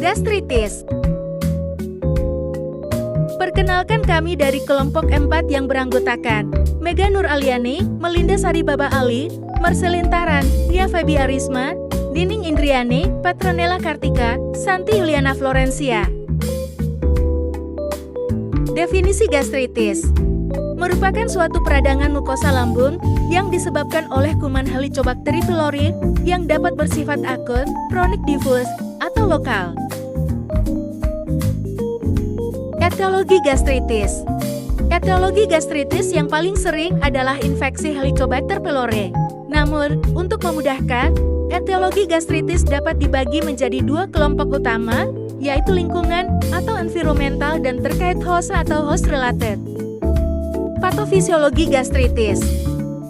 Gastritis. Perkenalkan, kami dari kelompok 4 yang beranggotakan Mega Nur Aliani, Melinda Sari Baba Ali, Marcelin Taran, Ria Febi Arisma, Dining Indriani, Petronella Kartika, Santi Yuliana Florencia. Definisi gastritis merupakan suatu peradangan mukosa lambung yang disebabkan oleh kuman Helicobacter pylori yang dapat bersifat akut, kronik, difus, atau lokal. Etiologi gastritis. Etiologi gastritis yang paling sering adalah infeksi Helicobacter pylori. Namun, untuk memudahkan, etiologi gastritis dapat dibagi menjadi 2 kelompok utama, yaitu lingkungan atau environmental dan terkait host atau host related. Patofisiologi gastritis.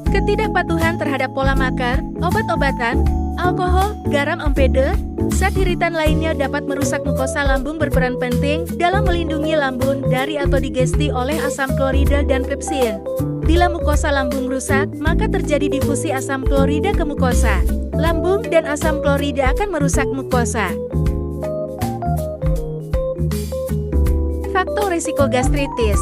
Ketidakpatuhan terhadap pola makan, obat-obatan, alkohol, garam empede, zat iritan lainnya dapat merusak mukosa lambung, berperan penting dalam melindungi lambung dari autodigesti oleh asam klorida dan pepsin. Bila mukosa lambung rusak, maka terjadi difusi asam klorida ke mukosa lambung dan asam klorida akan merusak mukosa. Faktor risiko gastritis.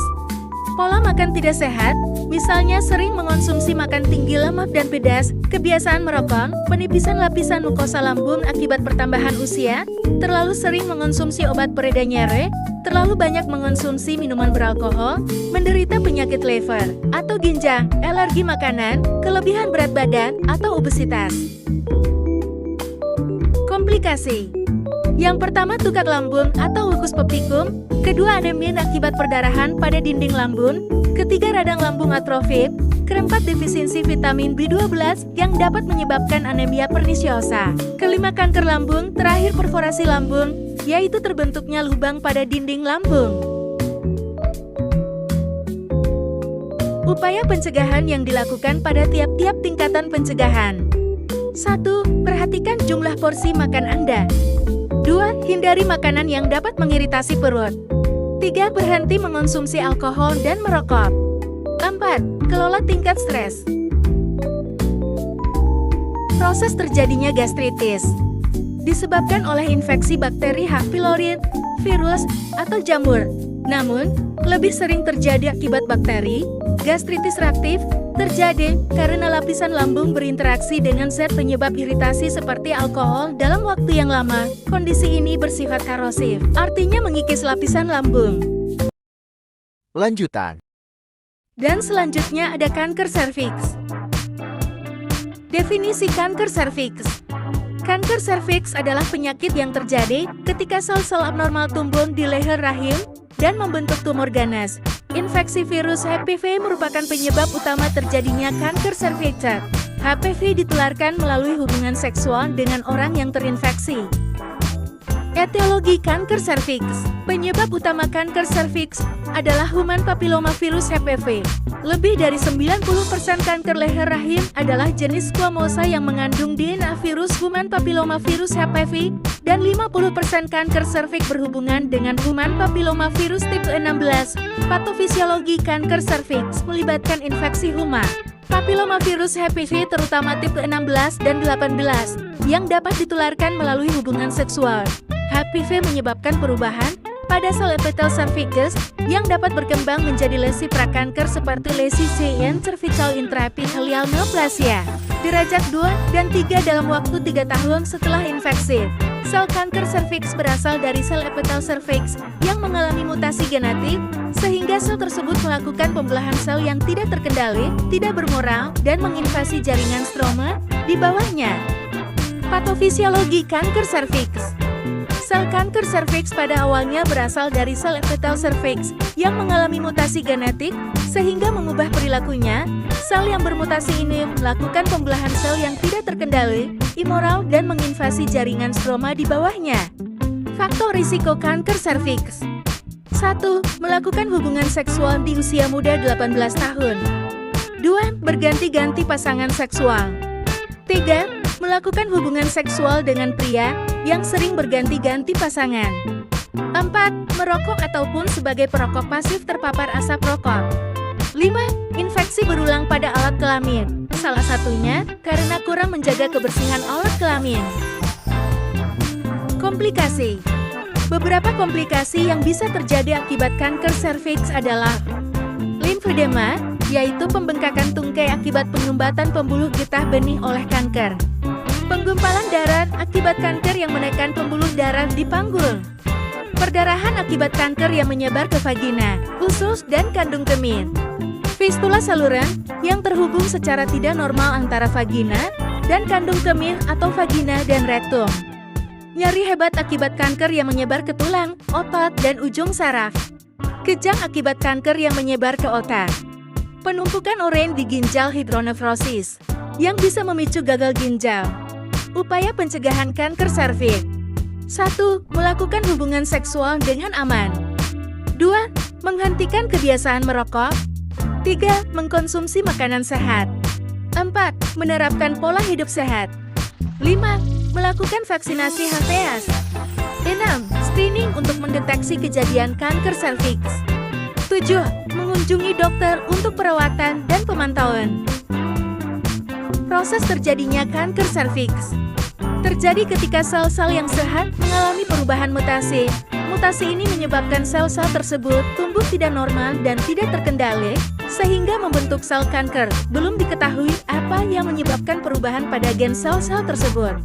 Pola makan tidak sehat, misalnya sering mengonsumsi makan tinggi lemak dan pedas, kebiasaan merokok, penipisan lapisan mukosa lambung akibat pertambahan usia, terlalu sering mengonsumsi obat pereda nyeri, terlalu banyak mengonsumsi minuman beralkohol, menderita penyakit liver atau ginjal, alergi makanan, kelebihan berat badan, atau obesitas. Komplikasi. Yang pertama, tukat lambung atau ulkus pepikum. Kedua, anemia akibat perdarahan pada dinding lambung. Ketiga, radang lambung atrofik. Keempat, defisiensi vitamin B12 yang dapat menyebabkan anemia pernisiosa. Kelima, kanker lambung. Terakhir, perforasi lambung, yaitu terbentuknya lubang pada dinding lambung. Upaya pencegahan yang dilakukan pada tiap-tiap tingkatan pencegahan. 1. Perhatikan jumlah porsi makan Anda. 2. Hindari makanan yang dapat mengiritasi perut. 3. Berhenti mengonsumsi alkohol dan merokok. 4. Kelola tingkat stres. Proses terjadinya gastritis disebabkan oleh infeksi bakteri H. pylori, virus, atau jamur. Namun, lebih sering terjadi akibat bakteri. Gastritis reaktif terjadi karena lapisan lambung berinteraksi dengan zat penyebab iritasi seperti alkohol dalam waktu yang lama. Kondisi ini bersifat korosif, artinya mengikis lapisan lambung. Lanjutan. Dan selanjutnya ada kanker serviks. Definisi kanker serviks. Kanker serviks adalah penyakit yang terjadi ketika sel-sel abnormal tumbuh di leher rahim dan membentuk tumor ganas. Infeksi virus HPV merupakan penyebab utama terjadinya kanker serviks. HPV ditularkan melalui hubungan seksual dengan orang yang terinfeksi. Etiologi kanker serviks. Penyebab utama kanker serviks adalah human papillomavirus HPV. Lebih dari 90% kanker leher rahim adalah jenis squamosa yang mengandung DNA virus human papillomavirus HPV, dan 50% kanker serviks berhubungan dengan human papillomavirus tipe 16. Patofisiologi kanker serviks melibatkan infeksi human papillomavirus HPV terutama tipe 16 dan 18 yang dapat ditularkan melalui hubungan seksual. HPV menyebabkan perubahan pada sel epitel cervix yang dapat berkembang menjadi lesi prakanker seperti lesi CN cervical intraepithelial neoplasia. Derajat 2 dan 3 dalam waktu 3 tahun setelah infeksi. Sel kanker serviks berasal dari sel epitel cervix yang mengalami mutasi genetik, sehingga sel tersebut melakukan pembelahan sel yang tidak terkendali, tidak bermoral, dan menginvasi jaringan stroma di bawahnya. Patofisiologi kanker serviks. Sel kanker serviks pada awalnya berasal dari sel epitel serviks yang mengalami mutasi genetik, sehingga mengubah perilakunya. Sel yang bermutasi ini melakukan pembelahan sel yang tidak terkendali, immoral, dan menginvasi jaringan stroma di bawahnya. Faktor risiko kanker serviks. 1. Melakukan hubungan seksual di usia muda 18 tahun. 2. Berganti-ganti pasangan seksual. 3. Melakukan hubungan seksual dengan pria yang sering berganti-ganti pasangan. 4. Merokok ataupun sebagai perokok pasif terpapar asap rokok. 5. Infeksi berulang pada alat kelamin. Salah satunya karena kurang menjaga kebersihan alat kelamin. Komplikasi. Beberapa komplikasi yang bisa terjadi akibat kanker serviks adalah limfedema, yaitu pembengkakan tungkai akibat penyumbatan pembuluh getah benih oleh kanker. Penggumpalan darah akibat kanker yang menekan pembuluh darah di panggul. Perdarahan akibat kanker yang menyebar ke vagina, usus, dan kandung kemih. Fistula saluran yang terhubung secara tidak normal antara vagina dan kandung kemih atau vagina dan rektum. Nyeri hebat akibat kanker yang menyebar ke tulang, otot, dan ujung saraf. Kejang akibat kanker yang menyebar ke otak. Penumpukan urein di ginjal hidronefrosis yang bisa memicu gagal ginjal. Upaya pencegahan kanker serviks. 1. Melakukan hubungan seksual dengan aman. 2. Menghentikan kebiasaan merokok. 3. Mengkonsumsi makanan sehat. 4. Menerapkan pola hidup sehat. 5. Melakukan vaksinasi HPS. 6. Screening untuk mendeteksi kejadian kanker serviks. 7. Mengunjungi dokter untuk perawatan dan pemantauan. Proses terjadinya kanker serviks terjadi ketika sel-sel yang sehat mengalami perubahan mutasi. Mutasi ini menyebabkan sel-sel tersebut tumbuh tidak normal dan tidak terkendali, sehingga membentuk sel kanker. Belum diketahui apa yang menyebabkan perubahan pada gen sel-sel tersebut.